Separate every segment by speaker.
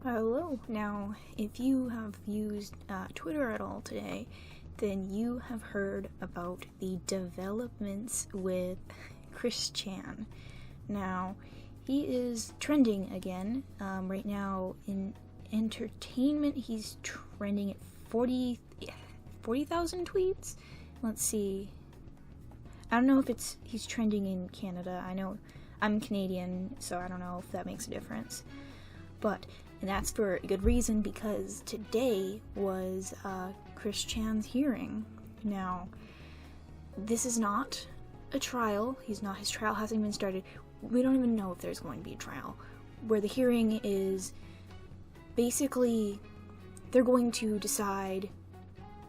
Speaker 1: Hello. Now, if you have used Twitter at all today, then you have heard about the developments with Chris Chan. Now, he is trending again. Right now in entertainment, he's trending at 40,000 tweets. Let's see. I don't know if he's trending in Canada. I know I'm Canadian, so I don't know if that makes a difference. And that's for a good reason, because today was Chris Chan's hearing. Now, this is not a trial. His trial hasn't even started. We don't even know if there's going to be a trial. Where the hearing is, basically, they're going to decide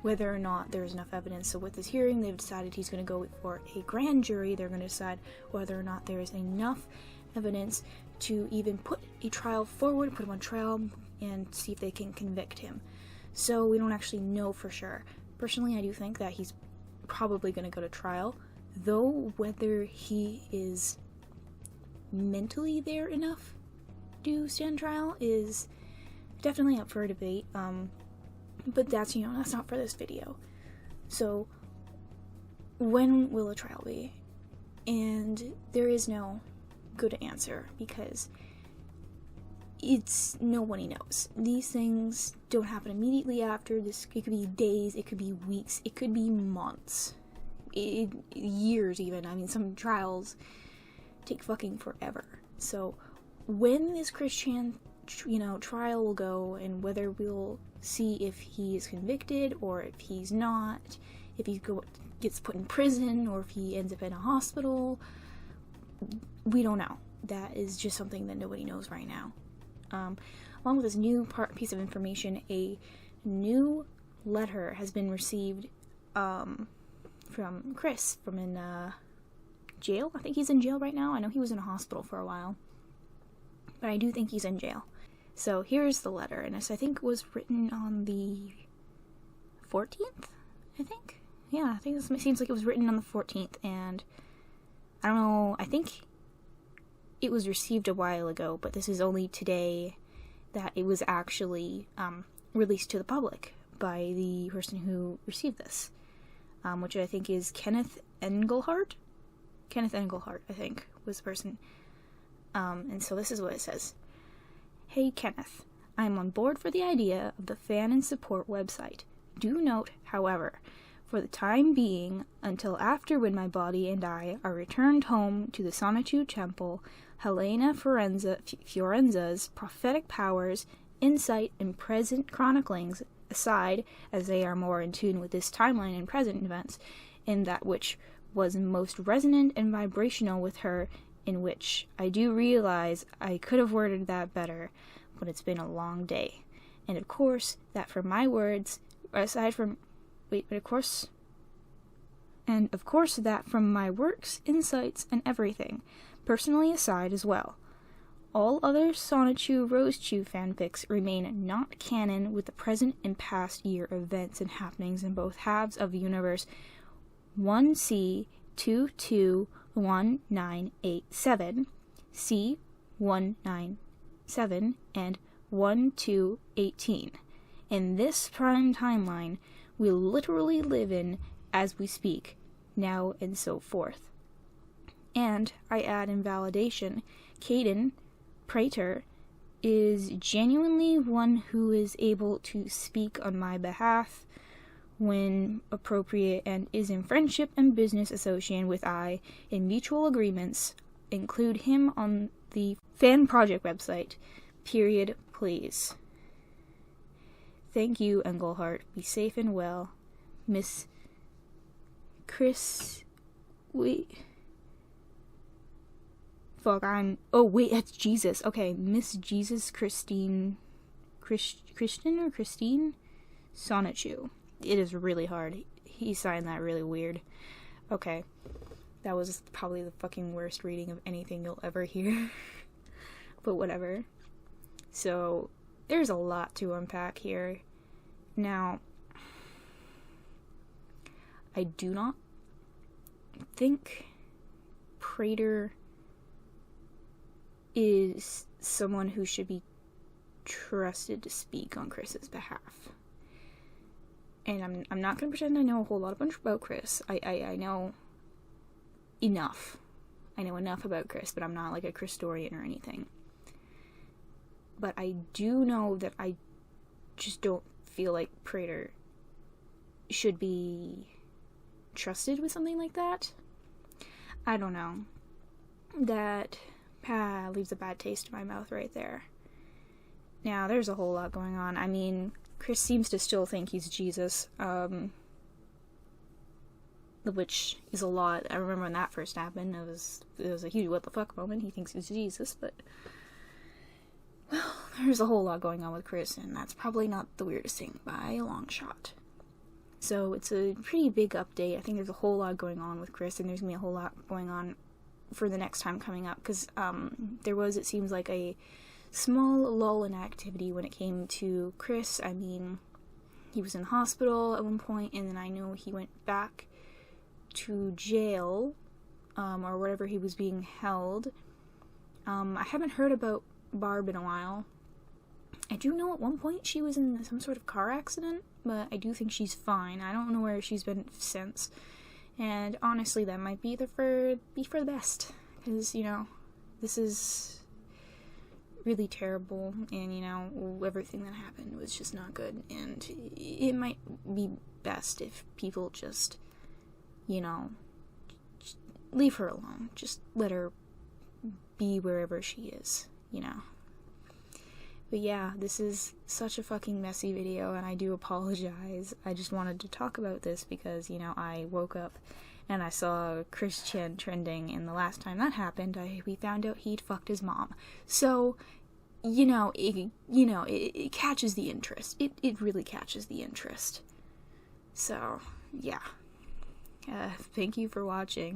Speaker 1: whether or not there's enough evidence. So with this hearing, they've decided he's going to go for a grand jury. They're going to decide whether or not there is enough evidence to even put a trial forward, put him on trial, and see if they can convict him. So we don't actually know for sure. Personally, I do think that he's probably going to go to trial, though whether he is mentally there enough to stand trial is definitely up for a debate. But that's not for this video. So, when will a trial be? And there is no good answer, because nobody knows. These things don't happen immediately after this. It could be days, it could be weeks, it could be months, years even. I mean, some trials take fucking forever. So when this Chris Chan trial will go, and whether we'll see if he is convicted or if he's not, if he gets put in prison or if he ends up in a hospital, we don't know. That is just something that nobody knows right now. Along with this new piece of information, a new letter has been received from Chris from in jail. I think he's in jail right now. I know he was in a hospital for a while, but I do think he's in jail. So here's the letter, and this I think was written on the 14th, I think. Yeah, I think this seems like it was written on the 14th, and I don't know, I think it was received a while ago, but this is only today that it was actually released to the public by the person who received this, which I think is Kenneth Engelhardt. Kenneth Engelhardt, I think, was the person. And so this is what it says. Hey Kenneth, I am on board for the idea of the fan and support website. Do note, however, for the time being, until after when my body and I are returned home to the Sonichu Temple, Helena Fiorenza's prophetic powers, insight, and present chroniclings aside, as they are more in tune with this timeline and present events, in that which was most resonant and vibrational with her, in which I do realize I could have worded that better, but it's been a long day. And of course, that from my words, that from my works, insights, and everything, personally aside as well. All other Sonichu Rosechu fanfics remain not canon with the present and past year events and happenings in both halves of the universe 1C221987, C197, and 1218. In this prime timeline, we literally live in as we speak, now and so forth. And I add in validation, Caden Prater is genuinely one who is able to speak on my behalf when appropriate, and is in friendship and business association with I in mutual agreements. Include him on the fan project website. Period, please. Thank you, Engelhardt. Be safe and well. Miss Chris... that's Jesus. Okay, Miss Jesus Christine Sonichu. It is really hard. He signed that really weird. Okay. That was probably the fucking worst reading of anything you'll ever hear. But whatever. So, there's a lot to unpack here. Now, I do not think Prater is someone who should be trusted to speak on Chris's behalf. And I'm not going to pretend I know a whole lot about Chris. I know enough. I know enough about Chris, but I'm not like a Christorian or anything. But I do know that I just don't feel like Prater should be trusted with something like that. I don't know. That leaves a bad taste in my mouth right there. Now, there's a whole lot going on. I mean, Chris seems to still think he's Jesus, which is a lot. I remember when that first happened, it was a huge what the fuck moment. He thinks he's Jesus, but, well, there's a whole lot going on with Chris, and that's probably not the weirdest thing by a long shot. So it's a pretty big update. I think there's a whole lot going on with Chris, and there's going to be a whole lot going on for the next time coming up, because there was, it seems like, a small lull in activity when it came to Chris. I mean, he was in the hospital at one point, and then I know he went back to jail, or wherever he was being held. I haven't heard about Barb in a while. I do know at one point she was in some sort of car accident, but I do think she's fine. I don't know where she's been since. And honestly, that might be for the best, because, you know, this is really terrible, and, you know, everything that happened was just not good, and it might be best if people just, you know, just leave her alone. Just let her be wherever she is, you know. But yeah, this is such a fucking messy video, and I do apologize. I just wanted to talk about this because, you know, I woke up and I saw Chris Chen trending, and the last time that happened, we found out he'd fucked his mom. So, you know, it catches the interest. It really catches the interest. So, yeah. Thank you for watching.